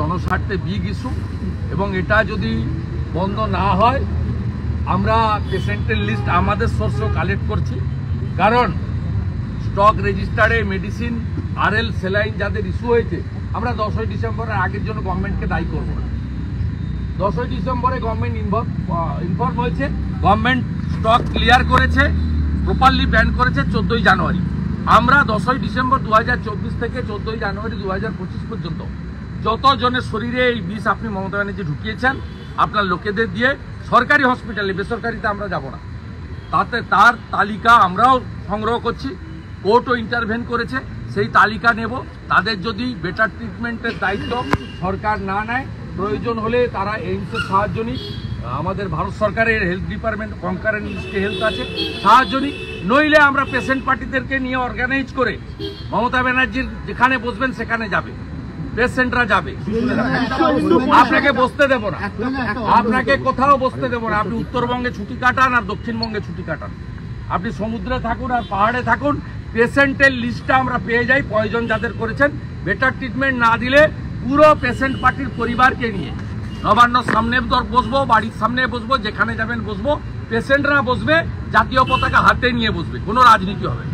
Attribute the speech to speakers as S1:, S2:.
S1: জনস্বার্থে big issue এবং এটা যদি বন্ধ না হয় আমরা পেশেন্টের লিস্ট আমাদের সোর্সও কালেক্ট করছি, কারণ স্টক রেজিস্টারে মেডিসিন আরএল সেলাইন যাদের ইস্যু হয়েছে আমরা 10ই ডিসেম্বরের আগের জন্য গভর্নমেন্টকে দায়ী করব না। 10ই ডিসেম্বরে গভর্নমেন্ট ইনফর্ম হয়েছে, গভর্নমেন্ট স্টক ক্লিয়ার করেছে, প্রপারলি ব্যান করেছে 14ই জানুয়ারি। আমরা 10ই ডিসেম্বর 2024 থেকে 14ই জানুয়ারি 2025 পর্যন্ত যতজনের শরীরে এই বিষ আপনি মমতা ব্যানার্জি ঢুকিয়েছেন আপনার লোকেদের দিয়ে সরকারি হসপিটালে, বেসরকারিতে আমরা যাব না, তাতে তার তালিকা আমরাও সংগ্রহ করছি। কোর্টও ইন্টারভেন করেছে, সেই তালিকা নেব। তাদের যদি বেটার ট্রিটমেন্টের দায়িত্ব সরকার না নেয়, প্রয়োজন হলে তারা এইমসের সাহায্য নিক, আমাদের ভারত সরকারের হেলথ ডিপার্টমেন্ট কনকারেন্ট লিস্টে হেলথ আছে, সাহায্য নিক। নইলে আমরা পেশেন্ট পার্টিদেরকে নিয়ে অর্গানাইজ করে মমতা ব্যানার্জির যেখানে বসবেন সেখানে যাবে, পেশেন্টরা যাবে, আপনাকে বসতে দেব না, আপনাকে কোথাও বসতে দেব না। আপনি উত্তরবঙ্গে ছুটি কাটান আর দক্ষিণবঙ্গে ছুটি কাটান, আপনি সমুদ্রে থাকুন আর পাহাড়ে থাকুন, পেশেন্টের লিস্টটা আমরা পেয়ে যাই। পয়জন যাদের করেছেন, বেটার ট্রিটমেন্ট না দিলে পুরো পেশেন্ট পার্টির পরিবারকে নিয়ে নবান্নর সামনে বসবো, বাড়ির সামনে বসবো, যেখানে যাবেন বসবো, পেশেন্টরা বসবে, জাতীয় পতাকা হাতে নিয়ে বসবে, কোনো রাজনীতি হবে।